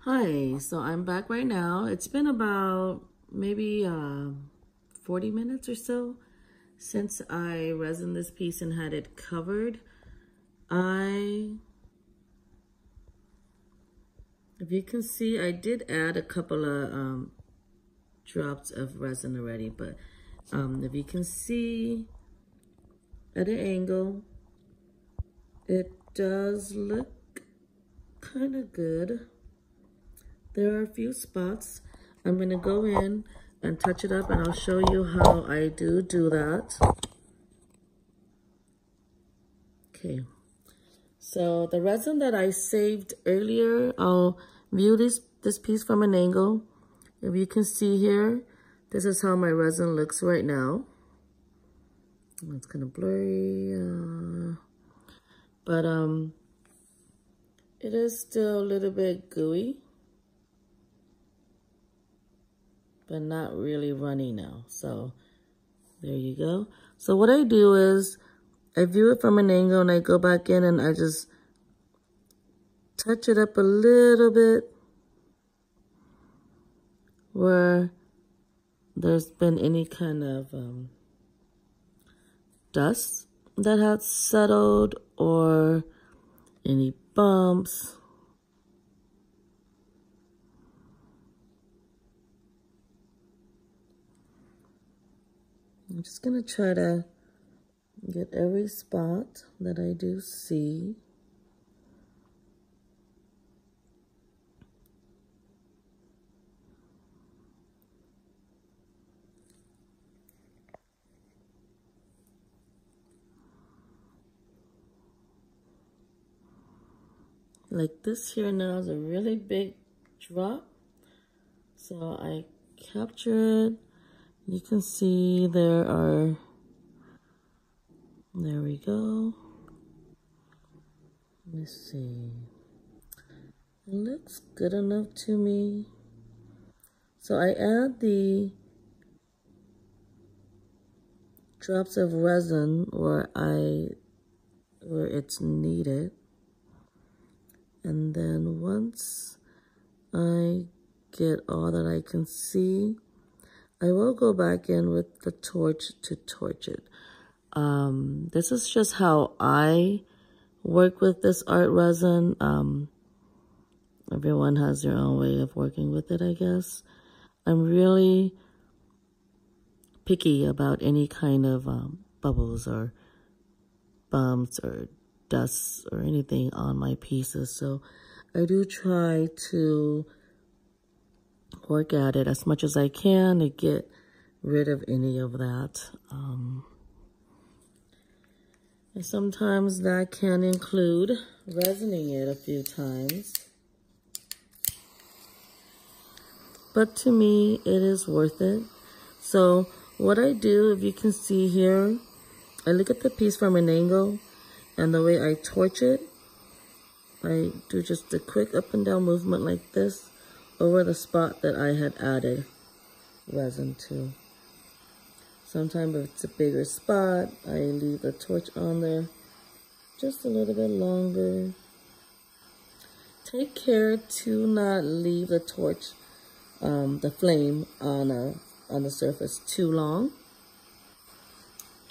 Hi, so I'm back right now. It's been about maybe 40 minutes or so since I resined this piece and had it covered. If you can see, I did add a couple of drops of resin already, but if you can see at an angle, it does look kind of good. There are a few spots. I'm gonna go in and touch it up, and I'll show you how I do that. Okay, so the resin that I saved earlier, I'll view this piece from an angle. If you can see here, this is how my resin looks right now. It's kind of blurry, but it is still a little bit gooey, but not really runny now. So there you go. So what I do is I view it from an angle and I go back in and I just touch it up a little bit where there's been any kind of dust that has settled or any bumps. I'm just gonna try to get every spot that I do see. Like this here now is a really big drop. So I capture it. You can see there we go. Let me see. It looks good enough to me. So I add the drops of resin where it's needed. And then once I get all that I can see, I will go back in with the torch to torch it. This is just how I work with this art resin. Everyone has their own way of working with it, I guess. I'm really picky about any kind of bubbles or bumps or dust or anything on my pieces. So I do try to work at it as much as I can to get rid of any of that. And sometimes that can include resining it a few times. But to me, it is worth it. So what I do, if you can see here, I look at the piece from an angle, and the way I torch it, I do just a quick up and down movement like this over the spot that I had added resin to. Sometimes if it's a bigger spot, I leave the torch on there just a little bit longer. Take care to not leave the torch, the flame on the surface too long.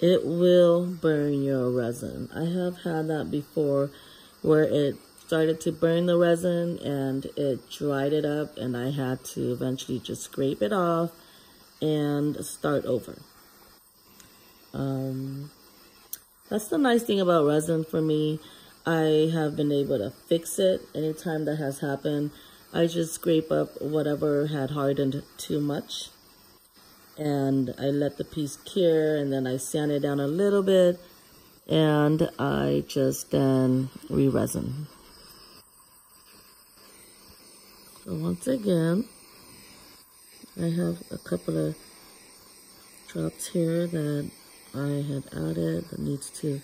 It will burn your resin. I have had that before where it started to burn the resin and it dried it up, and I had to eventually just scrape it off and start over. That's the nice thing about resin for me. I have been able to fix it anytime that has happened. I just scrape up whatever had hardened too much, and I let the piece cure, and then I sand it down a little bit, and I just then re-resin. So once again, I have a couple of drops here that I had added that needs to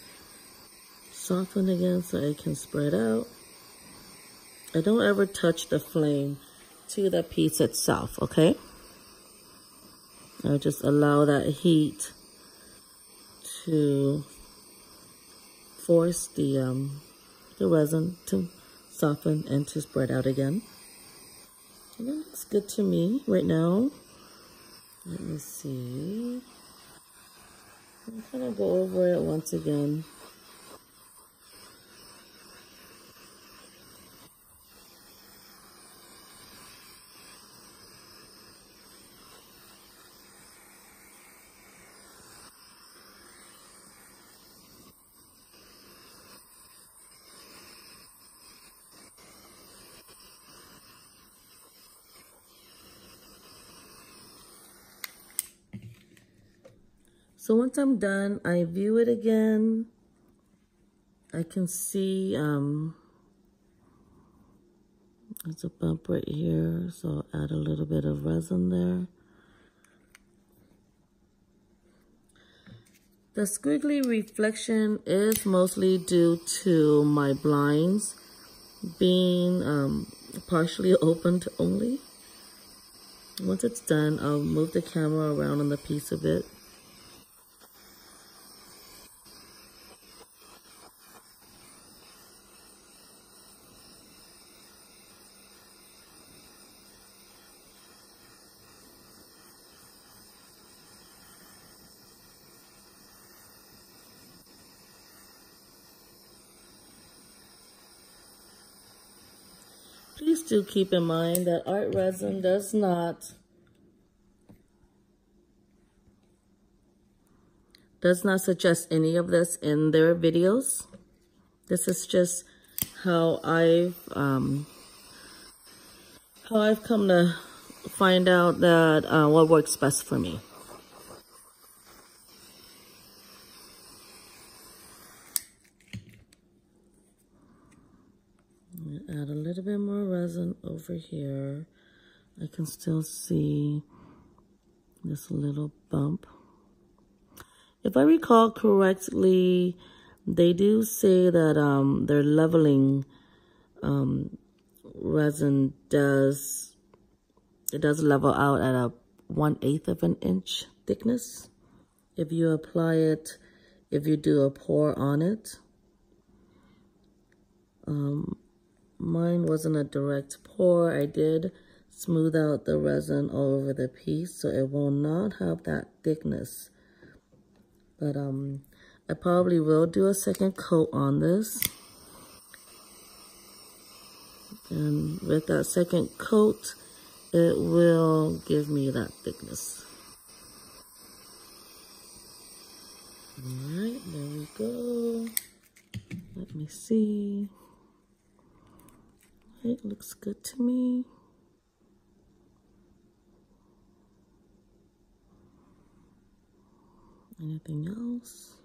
soften again so I can spread out. I don't ever touch the flame to the piece itself, okay? I just allow that heat to force the resin to soften and to spread out again. And it looks good to me right now. Let me see. I'm gonna go over it once again. So once I'm done, I view it again. I can see there's a bump right here, so I'll add a little bit of resin there. The squiggly reflection is mostly due to my blinds being partially opened only. Once it's done, I'll move the camera around on the piece a bit. Please do keep in mind that art resin does not suggest any of this in their videos. This is just how I've come to find out that what works best for me. Add a little bit more resin over here. I can still see this little bump. If I recall correctly, they do say that their leveling resin does level out at a 1/8 of an inch thickness. If you apply it, if you do a pour on it. Mine wasn't a direct pour. I did smooth out the resin all over the piece, so it will not have that thickness. But I probably will do a second coat on this. And with that second coat, it will give me that thickness. All right, there we go. Let me see. It looks good to me. Anything else?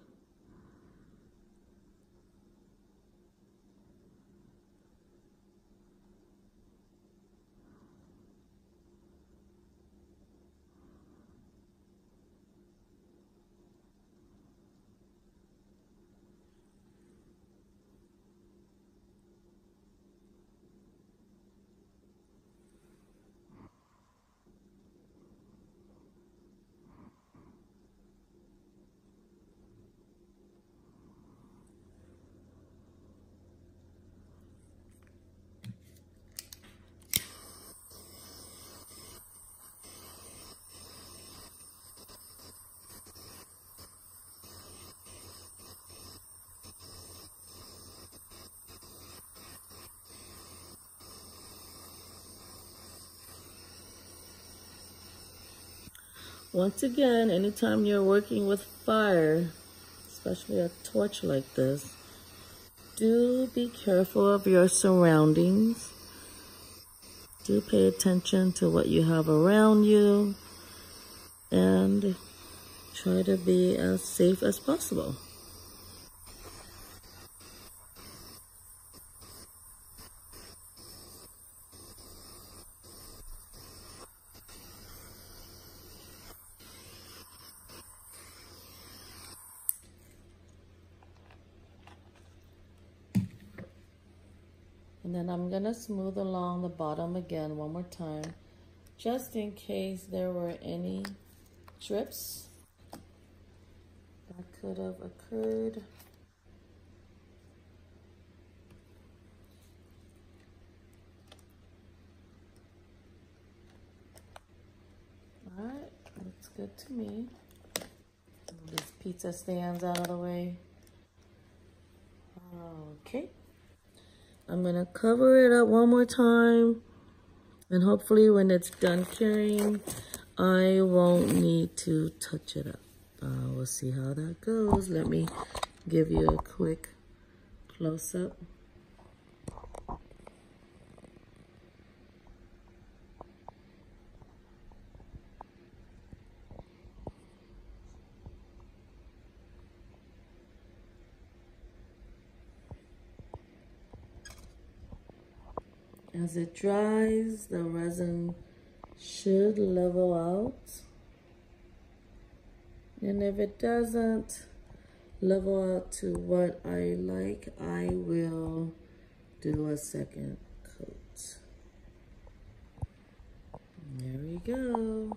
Once again, anytime you're working with fire, especially a torch like this, do be careful of your surroundings. Do pay attention to what you have around you and try to be as safe as possible. And then I'm gonna smooth along the bottom again one more time, just in case there were any drips that could have occurred. good to me. These pizza stands out of the way. Okay. I'm gonna cover it up one more time, and hopefully when it's done curing, I won't need to touch it up. We'll see how that goes. Let me give you a quick close-up. As it dries, the resin should level out. And if it doesn't level out to what I like, I will do a second coat. There we go.